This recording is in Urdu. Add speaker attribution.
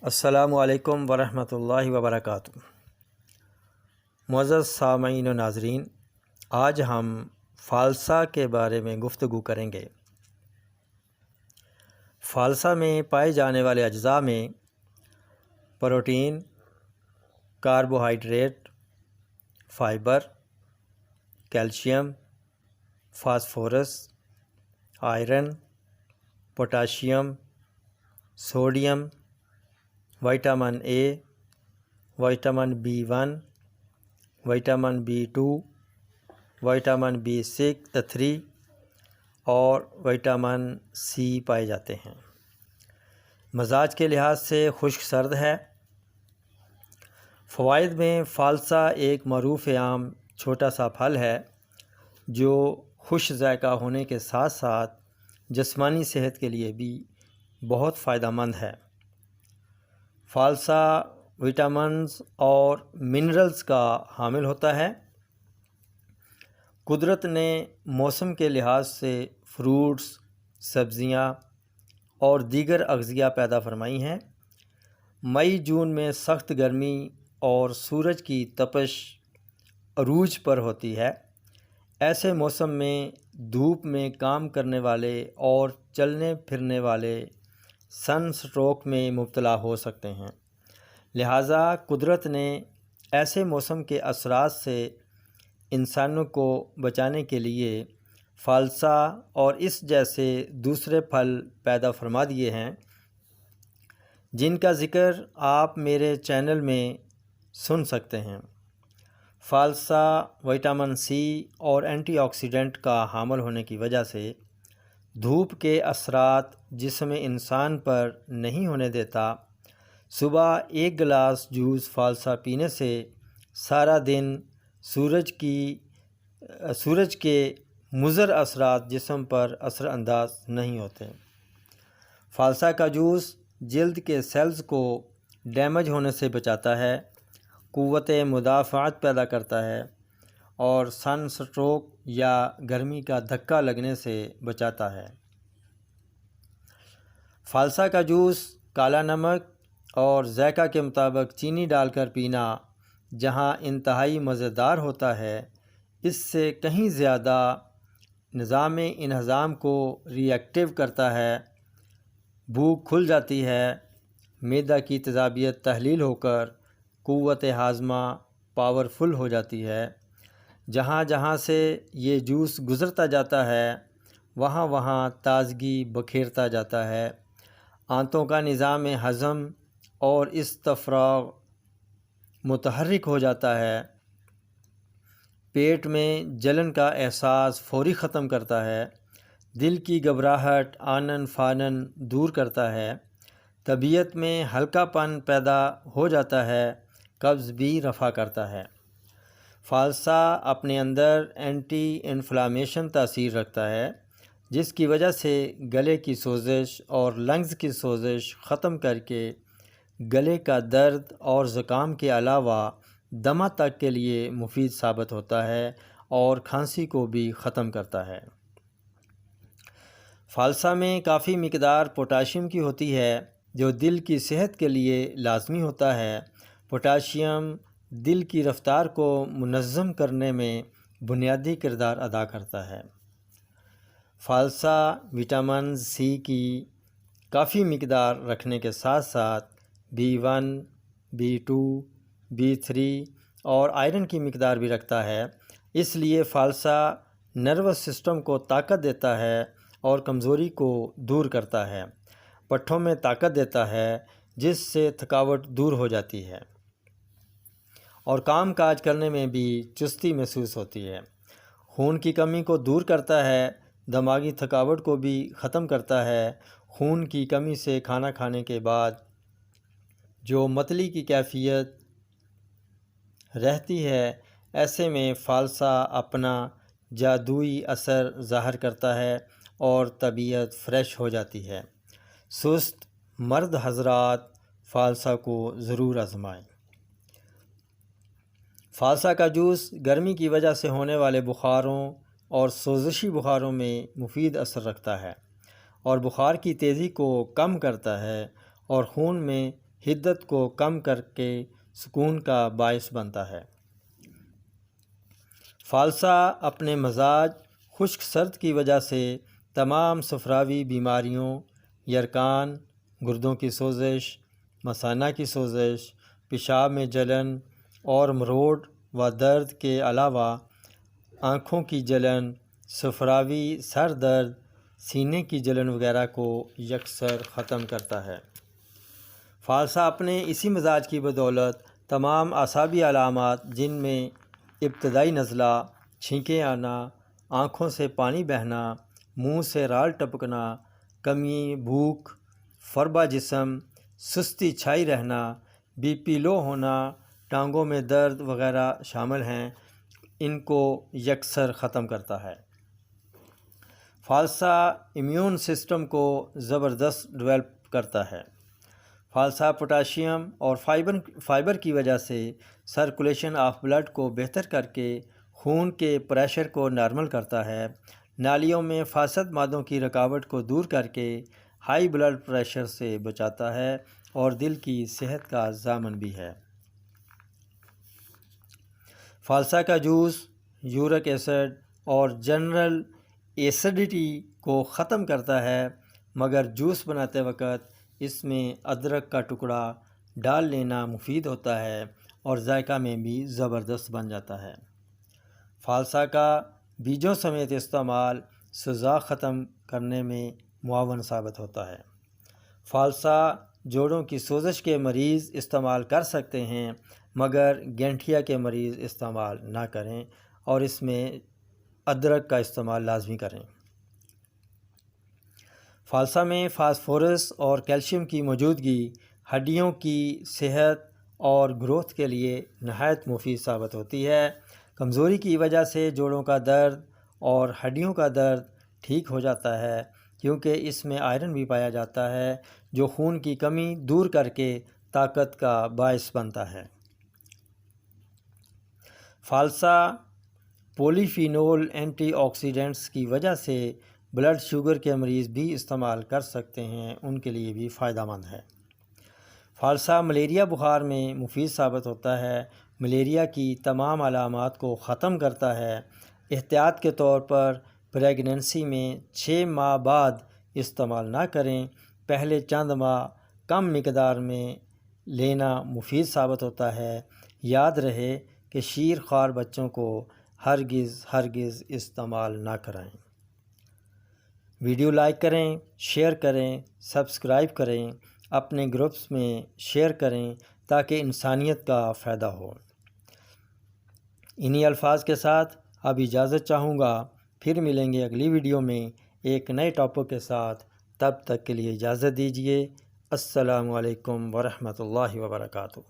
Speaker 1: السلام علیکم ورحمۃ اللہ وبرکاتہ۔ معزز سامعین و ناظرین، آج ہم فالسا کے بارے میں گفتگو کریں گے۔ فالسا میں پائے جانے والے اجزاء میں protein, carbohydrate, fibre, calcium, phosphorus, iron, potassium, sodium, vitamin A, vitamin B1، vitamin B2، vitamin B3 اور وٹامن C پائے جاتے ہیں۔ مزاج کے لحاظ سے خشک سرد ہے۔ فوائد میں فالسا ایک معروف عام چھوٹا سا پھل ہے جو خوش ذائقہ ہونے کے ساتھ ساتھ جسمانی صحت کے لیے بھی بہت فائدہ مند ہے۔ فالسا وٹامنز اور منرلز کا حامل ہوتا ہے۔ قدرت نے موسم کے لحاظ سے فروٹس، سبزیاں اور دیگر اغذیہ پیدا فرمائی ہیں۔ مئی جون میں سخت گرمی اور سورج کی تپش عروج پر ہوتی ہے۔ ایسے موسم میں دھوپ میں کام کرنے والے اور چلنے پھرنے والے سن سٹروک میں مبتلا ہو سکتے ہیں، لہٰذا قدرت نے ایسے موسم کے اثرات سے انسانوں کو بچانے کے لیے فالسا اور اس جیسے دوسرے پھل پیدا فرما دیے ہیں، جن کا ذکر آپ میرے چینل میں سن سکتے ہیں۔ فالسا وٹامن C اور اینٹی آکسیڈنٹ کا حامل ہونے کی وجہ سے دھوپ کے اثرات جسم انسان پر نہیں ہونے دیتا۔ صبح ایک گلاس جوس فالسا پینے سے سارا دن سورج کے مضر اثرات جسم پر اثر انداز نہیں ہوتے۔ فالسا کا جوس جلد کے سیلز کو ڈیمیج ہونے سے بچاتا ہے، قوت مدافعت پیدا کرتا ہے اور سن سٹروک یا گرمی کا دھکا لگنے سے بچاتا ہے۔ فالسا کا جوس کالا نمک اور ذائقہ کے مطابق چینی ڈال کر پینا جہاں انتہائی مزیدار ہوتا ہے، اس سے کہیں زیادہ نظام انہضام کو ری ایکٹیو کرتا ہے، بھوک کھل جاتی ہے، معدہ کی تیزابیت تحلیل ہو کر قوت ہاضمہ پاورفل ہو جاتی ہے۔ جہاں جہاں سے یہ جوس گزرتا جاتا ہے وہاں وہاں تازگی بکھیرتا جاتا ہے، آنتوں کا نظام ہضم اور استفراغ متحرک ہو جاتا ہے، پیٹ میں جلن کا احساس فوری ختم کرتا ہے، دل کی گھبراہٹ آنن فانن دور کرتا ہے، طبیعت میں ہلکا پن پیدا ہو جاتا ہے، قبض بھی رفع کرتا ہے۔ فالسا اپنے اندر اینٹی انفلامیشن تاثیر رکھتا ہے، جس کی وجہ سے گلے کی سوزش اور لنگز کی سوزش ختم کر کے گلے کا درد اور زکام کے علاوہ دمہ تک کے لیے مفید ثابت ہوتا ہے اور کھانسی کو بھی ختم کرتا ہے۔ فالسا میں کافی مقدار پوٹاشیم کی ہوتی ہے جو دل کی صحت کے لیے لازمی ہوتا ہے۔ پوٹاشیم دل کی رفتار کو منظم کرنے میں بنیادی کردار ادا کرتا ہے۔ فالسا وٹامن C کی کافی مقدار رکھنے کے ساتھ ساتھ B1، B2، B3 اور آئرن کی مقدار بھی رکھتا ہے، اس لیے فالسا نروس سسٹم کو طاقت دیتا ہے اور کمزوری کو دور کرتا ہے، پٹھوں میں طاقت دیتا ہے جس سے تھکاوٹ دور ہو جاتی ہے اور کام کاج کرنے میں بھی چستی محسوس ہوتی ہے، خون کی کمی کو دور کرتا ہے، دماغی تھکاوٹ کو بھی ختم کرتا ہے۔ خون کی کمی سے کھانا کھانے کے بعد جو متلی کی کیفیت رہتی ہے، ایسے میں فالسا اپنا جادوئی اثر ظاہر کرتا ہے اور طبیعت فریش ہو جاتی ہے۔ سست مرد حضرات فالسا کو ضرور آزمائیں۔ فالسا کا جوس گرمی کی وجہ سے ہونے والے بخاروں اور سوزشی بخاروں میں مفید اثر رکھتا ہے اور بخار کی تیزی کو کم کرتا ہے اور خون میں حدت کو کم کر کے سکون کا باعث بنتا ہے۔ فالسا اپنے مزاج خشک سرد کی وجہ سے تمام صفراوی بیماریوں، یرقان، گردوں کی سوزش، مثانہ کی سوزش، پیشاب میں جلن اور مروڑ و درد کے علاوہ آنکھوں کی جلن، صفراوی سر درد، سینے کی جلن وغیرہ کو یکسر ختم کرتا ہے۔ فالسا اپنے اسی مزاج کی بدولت تمام اعصابی علامات جن میں ابتدائی نزلہ، چھینکیں آنا، آنکھوں سے پانی بہنا، منہ سے رال ٹپکنا، کمی بھوک، فربہ جسم، سستی چھائی رہنا، بی پی لو ہونا، ٹانگوں میں درد وغیرہ شامل ہیں، ان کو یکسر ختم کرتا ہے۔ فالسا امیون سسٹم کو زبردست ڈیولپ کرتا ہے۔ فالسا پوٹاشیم اور فائبر کی وجہ سے سرکولیشن آف بلڈ کو بہتر کر کے خون کے پریشر کو نارمل کرتا ہے، نالیوں میں فاسد مادوں کی رکاوٹ کو دور کر کے ہائی بلڈ پریشر سے بچاتا ہے اور دل کی صحت کا ضامن بھی ہے۔ فالسا کا جوس یورک ایسڈ اور جنرل ایسیڈیٹی کو ختم کرتا ہے، مگر جوس بناتے وقت اس میں ادرک کا ٹکڑا ڈال لینا مفید ہوتا ہے اور ذائقہ میں بھی زبردست بن جاتا ہے۔ فالسا کا بیجوں سمیت استعمال سوزاک ختم کرنے میں معاون ثابت ہوتا ہے۔ فالسا جوڑوں کی سوزش کے مریض استعمال کر سکتے ہیں، مگر گینٹھیا کے مریض استعمال نہ کریں اور اس میں ادرک کا استعمال لازمی کریں۔ فالسا میں فاسفورس اور کیلشیم کی موجودگی ہڈیوں کی صحت اور گروتھ کے لیے نہایت مفید ثابت ہوتی ہے۔ کمزوری کی وجہ سے جوڑوں کا درد اور ہڈیوں کا درد ٹھیک ہو جاتا ہے، کیونکہ اس میں آئرن بھی پایا جاتا ہے جو خون کی کمی دور کر کے طاقت کا باعث بنتا ہے۔ فالسا پولی فینول اینٹی آکسیڈنٹس کی وجہ سے بلڈ شوگر کے مریض بھی استعمال کر سکتے ہیں، ان کے لیے بھی فائدہ مند ہے۔ فالسا ملیریا بخار میں مفید ثابت ہوتا ہے، ملیریا کی تمام علامات کو ختم کرتا ہے۔ احتیاط کے طور پر پریگننسی میں 6 ماہ بعد استعمال نہ کریں، پہلے چند ماہ کم مقدار میں لینا مفید ثابت ہوتا ہے۔ یاد رہے کہ شیر خوار بچوں کو ہرگز استعمال نہ کرائیں۔ ویڈیو لائک کریں، شیئر کریں، سبسکرائب کریں، اپنے گروپس میں شیئر کریں تاکہ انسانیت کا فائدہ ہو۔ انہی الفاظ کے ساتھ اب اجازت چاہوں گا، پھر ملیں گے اگلی ویڈیو میں ایک نئے ٹاپک کے ساتھ، تب تک کے لیے اجازت دیجیے۔ السلام علیکم ورحمۃ اللہ وبرکاتہ۔